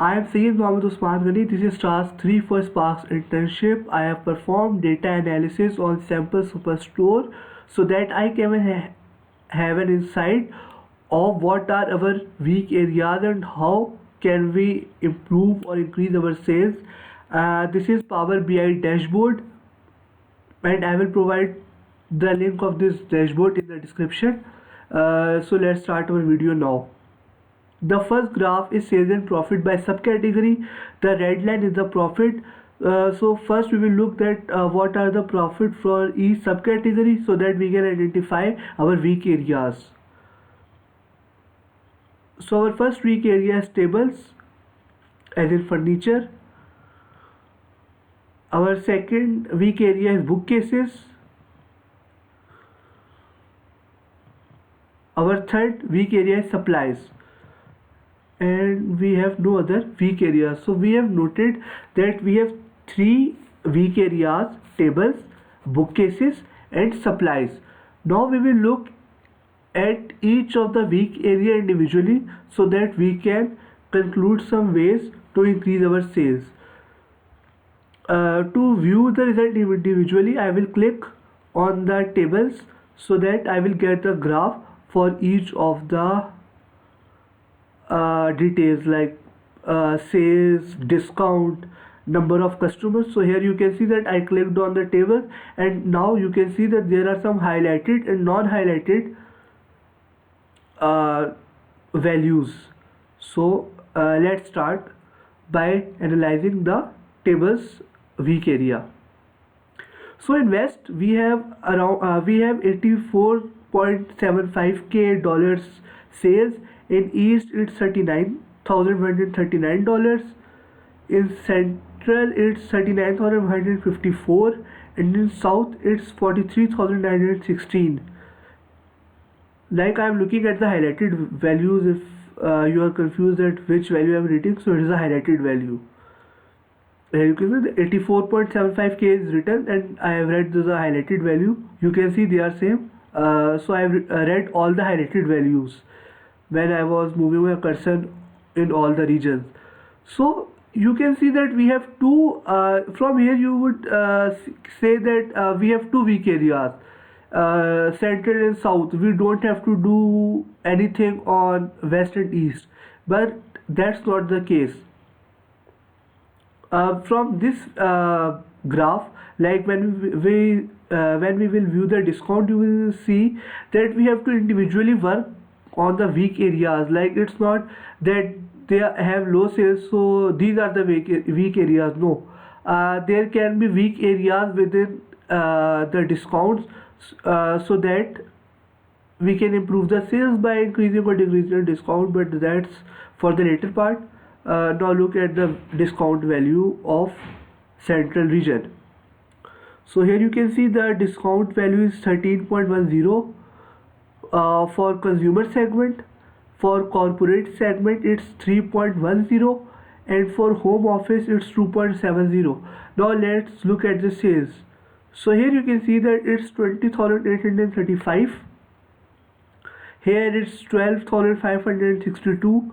I am Syed Mohammed Usman Ghani. This is task 3 for Sparks internship. I have performed data analysis on sample superstore so that I can have an insight of what are our weak areas and how can we improve or increase our sales. This is Power BI dashboard, and I will provide the link of this dashboard in the description. So let's start our video now. The first graph is sales and profit by subcategory. The red line is the profit. So first we will look at what are the profit for each subcategory so that we can identify our weak areas. So our first weak area is tables, as in furniture. Our second weak area is bookcases. Our third weak area is supplies. And we have no other weak areas. So we have noted that we have three weak areas: tables, bookcases and supplies. Now we will look at each of the weak area individually so that we can conclude some ways to increase our sales. To view the result individually, I will click on the tables so that I will get the graph for each of the details like sales, discount, number of customers. So here you can see that I clicked on the table, and now you can see that there are some highlighted and non-highlighted values. So let's start by analyzing the tables weak area. So in West we have around 84.75k dollars sales. In East it's $39,139. In Central it's $39,154, and in South it's $43,916. Like I am looking at the highlighted values. If you are confused at which value I am reading, so it is a highlighted value. You can see the 84.75k is written and I have read the highlighted value. You can see they are same. So I have read all the highlighted values when I was moving my cursor in all the regions. So you can see that we have two, from here you would say that we have two weak areas, Central and South. We don't have to do anything on West and East, but that's not the case. From this graph, like when we will view the discount, you will see that we have to individually work on the weak areas. Like it's not that they have low sales, so these are the weak areas. No, there can be weak areas within the discounts, so that we can improve the sales by increasing or decreasing the discount, but that's for the later part. Now look at the discount value of Central region. So here you can see the discount value is 13.10 for consumer segment. For corporate segment it's 3.10, and for home office it's 2.70. Now let's look at the sales. So here you can see that it's 20,835. Here it's 12,562,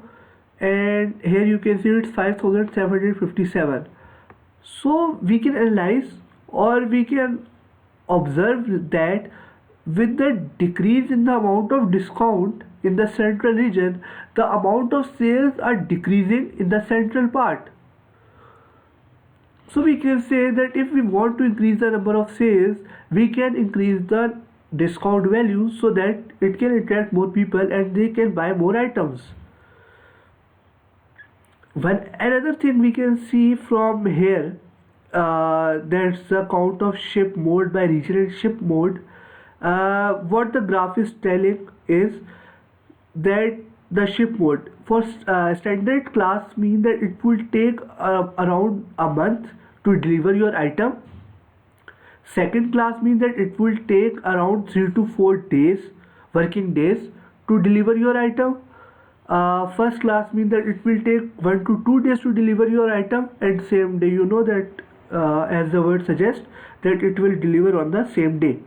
and here you can see it's 5,757. So we can analyze, or we can observe that with the decrease in the amount of discount in the Central region, the amount of sales are decreasing in the central part. So we can say that if we want to increase the number of sales, we can increase the discount value so that it can attract more people and they can buy more items. Another thing we can see from here, that's the count of ship mode by region and ship mode. What the graph is telling is that the ship mode for standard class mean that it will take around a month to deliver your item. Second class means that it will take around 3 to 4 days, working days, to deliver your item. First class means that it will take 1 to 2 days to deliver your item, and same day. You know that as the word suggests, that it will deliver on the same day.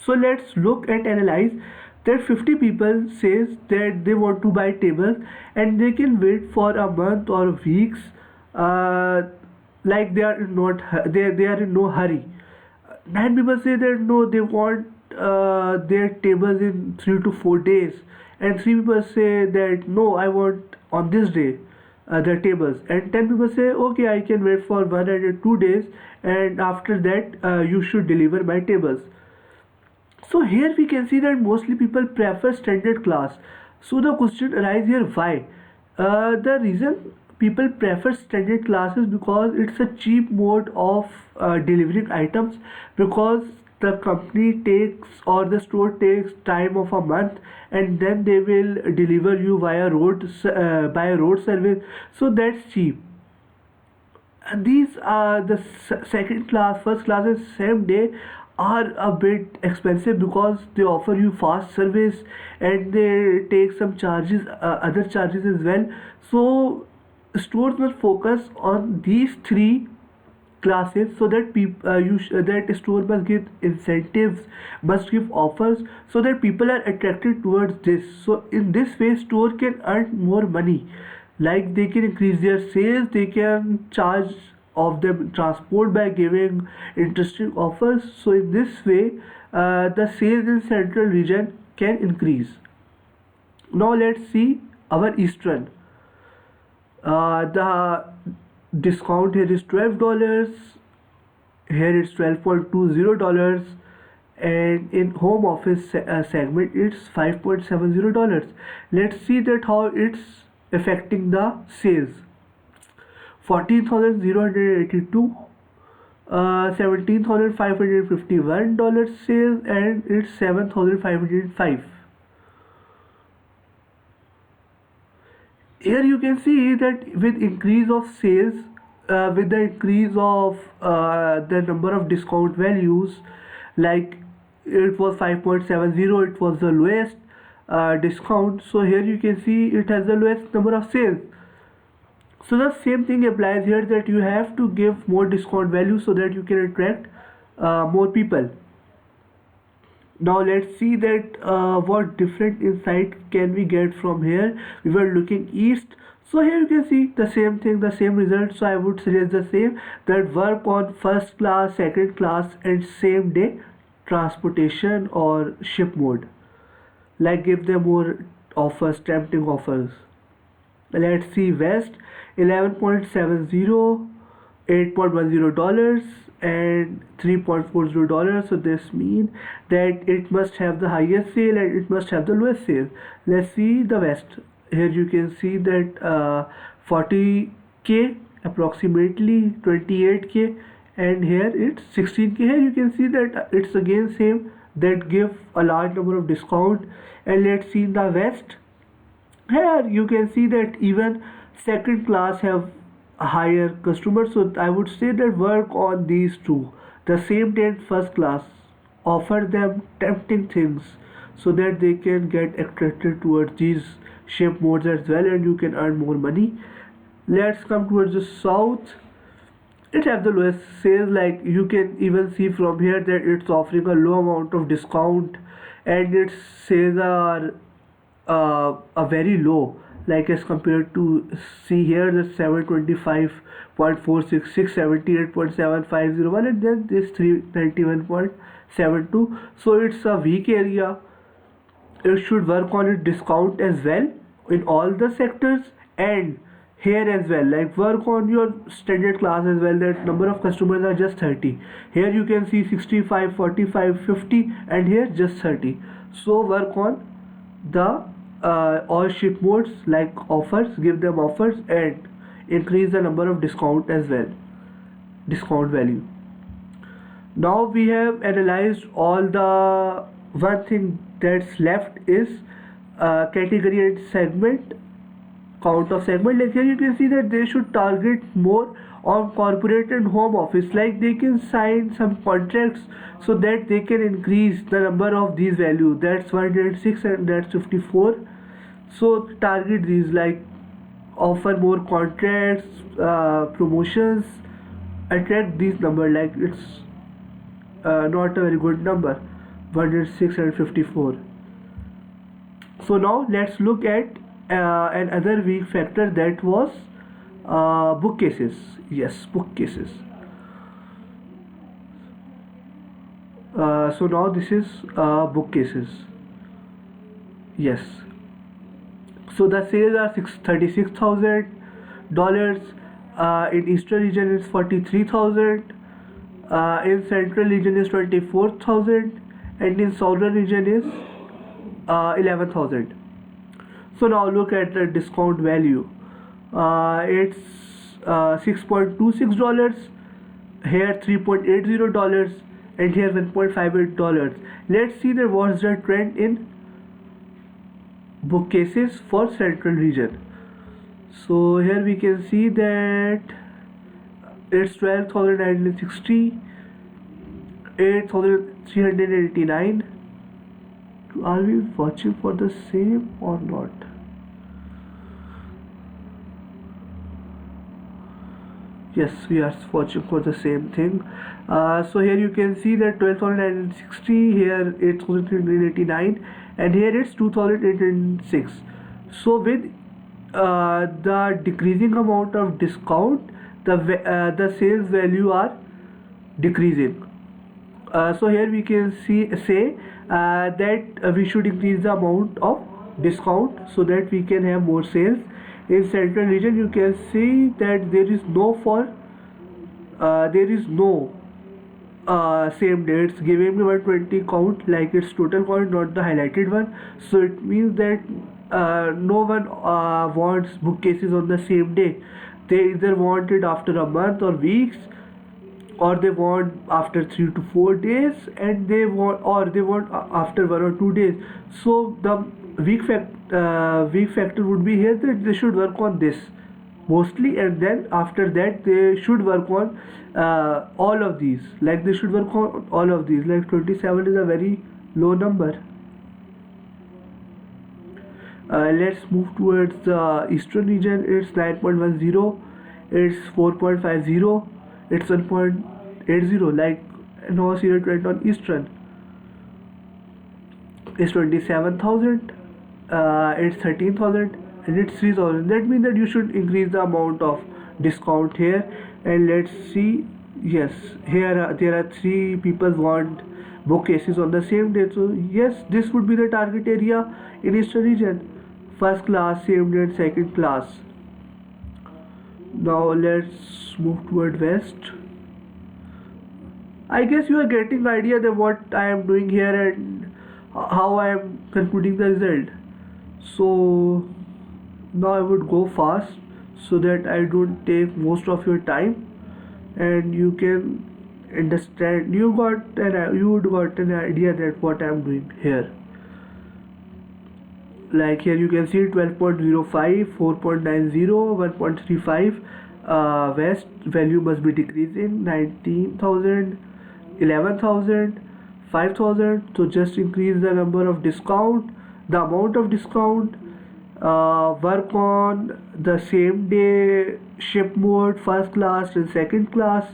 So let's look and analyze that 50 people says that they want to buy tables and they can wait for a month or weeks, uh, like they are not they are in no hurry. Nine people say that no, they want their tables in 3 to 4 days, and three people say that no, I want on this day their tables, and 10 people say okay, I can wait for 1 or 2 days, and after that you should deliver my tables. So here we can see that mostly people prefer standard class. So the question arises here, why? The reason people prefer standard class is because it's a cheap mode of delivering items, because the company takes or the store takes time of a month, and then they will deliver you via by road service, so that's cheap. And these are the second class, first class and same day are a bit expensive because they offer you fast service and they take some charges, other charges as well. So stores must focus on these three classes, so that that store must give incentives, must give offers, so that people are attracted towards this. So in this way store can earn more money, like they can increase their sales, they can charge of them transport by giving interesting offers. So in this way the sales in central region can increase. Now let's see our eastern. The discount here is $12, here it's $12.20, and in home office segment it's $5.70. Let's see that how it's affecting the sales. 14,082, 17,551 sales, and it's 7,505. Here you can see that with increase of sales, with the increase of the number of discount values, like it was 5.70, it was the lowest discount. So here you can see it has the lowest number of sales. So the same thing applies here, that you have to give more discount value so that you can attract more people. Now let's see that what different insight can we get from here. We were looking east, so here you can see the same thing, the same result. So I would suggest the same, that work on first class, second class and same day transportation or ship mode, like give them more offers, tempting offers. Let's see west, 11.70, $8.10 and $3.40. So this means that it must have the highest sale and it must have the lowest sale. Let's see the west. Here you can see that 40k, approximately 28k, and here it's 16k. Here you can see that it's again same, that give a large number of discount. And let's see in the west. Here you can see that even second class have higher customers. So I would say that work on these two, the same day and first class, offer them tempting things so that they can get attracted towards these shape modes as well, and you can earn more money. Let's come towards the south. It has the lowest sales, like you can even see from here that it's offering a low amount of discount, and its sales are a very low, like as compared to, see here, the 725.46, 678.7501, and then this 391.72. So it's a weak area. It should work on its discount as well in all the sectors, and here as well, like work on your standard class as well, that number of customers are just 30. Here you can see 65, 45, 50, and here just 30. So work on the all ship modes, like offers, give them offers and increase the number of discount as well, discount value. Now we have analyzed all the, one thing that's left is category and segment, count of segment. Like here you can see that they should target more on corporate and home office, like they can sign some contracts so that they can increase the number of these values. That's 106 and that's 54. So target these, like offer more contracts, promotions, attract these number. Like it's not a very good number, 106 and 54. So now let's look at another weak factor, that was bookcases. Yes, bookcases. So now this is bookcases. Yes. So the sales are $36,000. In Eastern region it's 43,000. In Central region is 24,000, and in Southern region is 11,000. So now look at the discount value. It's $6.26, here $3.80, and here $1.58. Let's see that what's the trend in bookcases for Central region. So here we can see that it's 12,960, 8,389. Are we watching for the same or not? Yes, we are watching for the same thing. So here you can see that 12,960, here 8,389, and here it's 2,806. So with the decreasing amount of discount, the sales value are decreasing. So here we can say that we should increase the amount of discount so that we can have more sales. In Central region you can see that there is no same dates giving me 120 count, like its total count, not the highlighted one. So it means that no one wants bookcases on the same day. They either want it after a month or weeks, or they want after 3 to 4 days, and they want after 1 or 2 days. So the weak factor would be here that they should work on this mostly, and then after that they should work on all of these. Like they should work on all of these. Like 27 is a very low number. Let's move towards the Eastern region. It's 9.10, it's 4.50, it's 1.80. Like no serial trend on Eastern. It's 27,000, it's 13,000, and it's 3,000. That means that you should increase the amount of discount here. And let's see. Yes, here there are 3 people want bookcases on the same day. So yes, this would be the target area in Eastern region. First class, same day, and second class. Now let's move toward west. I guess you are getting the idea that what I am doing here and how I am concluding the result. So now I would go fast so that I don't take most of your time, and you can understand. You would got an idea that what I am doing here. Like here you can see 12.05, 4.90, 1.35. West value must be decreasing, 19,000, 11,000, 5,000. So just increase the number of discount, the amount of discount. Work on the same day ship mode, first class and second class.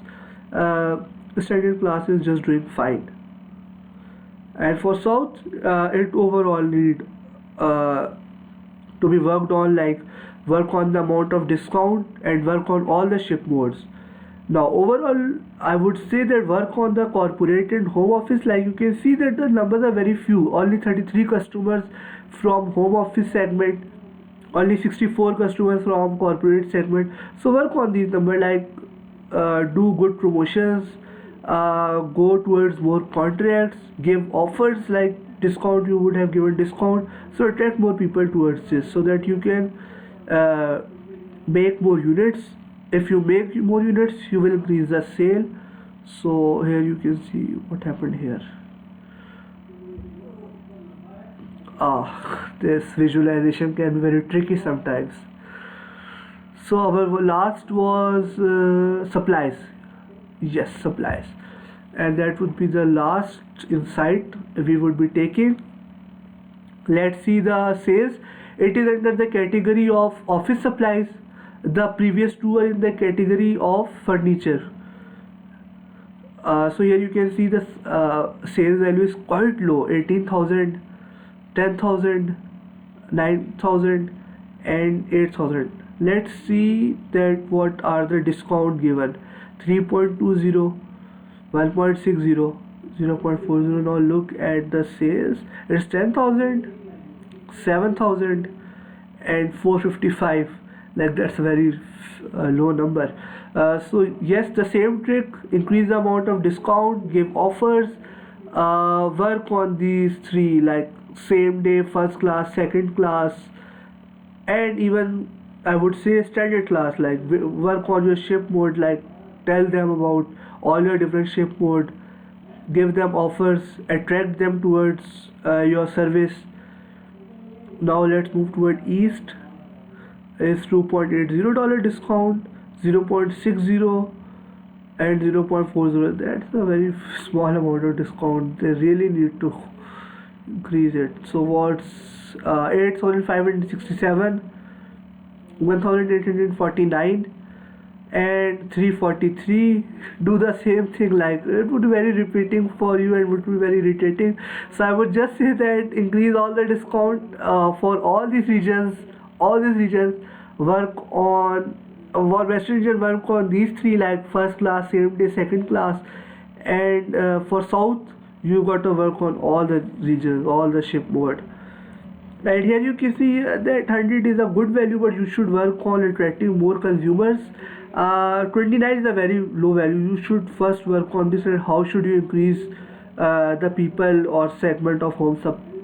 Second class is just doing fine. And for south, it overall need to be worked on, like work on the amount of discount and work on all the ship modes. Now overall I would say that work on the corporate and home office. Like you can see that the numbers are very few, only 33 customers from home office segment, only 64 customers from corporate segment. So work on these numbers, like do good promotions, go towards more contracts, give offers like discount, you would have given discount, so attract more people towards this so that you can make more units. If you make more units you will increase the sale. So here you can see what happened here. This visualization can be very tricky sometimes. So our last was supplies. Yes, supplies, and that would be the last insight we would be taking. Let's see the sales. It is under the category of office supplies. The previous two are in the category of furniture. So here you can see the sales value is quite low, 18,000, 10,000, 9,000 and 8,000. Let's see that what are the discount given. 3.20, 1.60, 0.40. Now look at the sales. It's 10,000, 7,000 and 455. Like that's a very low number. So yes, the same trick: increase the amount of discount, give offers, work on these three, like same day, first class, second class, and even I would say standard class. Like work on your ship mode, like tell them about all your different ship mode, give them offers, attract them towards your service. Now let's move toward east. Is $2.80 discount, 0.60 and 0.40. That's a very small amount of discount. They really need to increase it. So what's 8,567, 1,849 and 343. Do the same thing, like it would be very repeating for you and would be very irritating. So I would just say that increase all the discount for all these regions. Work on for western region, work on these three, like first class, same day, second class, and for south you got to work on all the regions, all the ship mode. Right here you can see that 100 is a good value, but you should work on attracting more consumers. 29 is a very low value. You should first work on this, and how should you increase the people or segment of home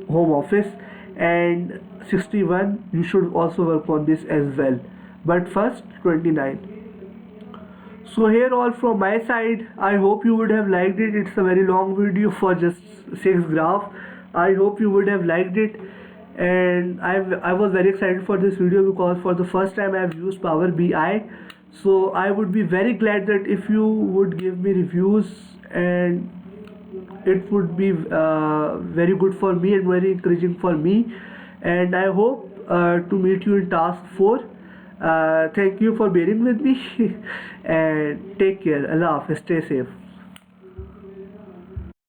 office. And 61, you should also work on this as well. But first 29. So here all from my side. I hope you would have liked it. It's a very long video for just 6 graph. I hope you would have liked it, and I was very excited for this video because for the first time I have used Power BI. So I would be very glad that if you would give me reviews, and it would be very good for me and very encouraging for me. And I hope to meet you in task 4. Thank you for bearing with me and take care. Allah Hafiz, stay safe.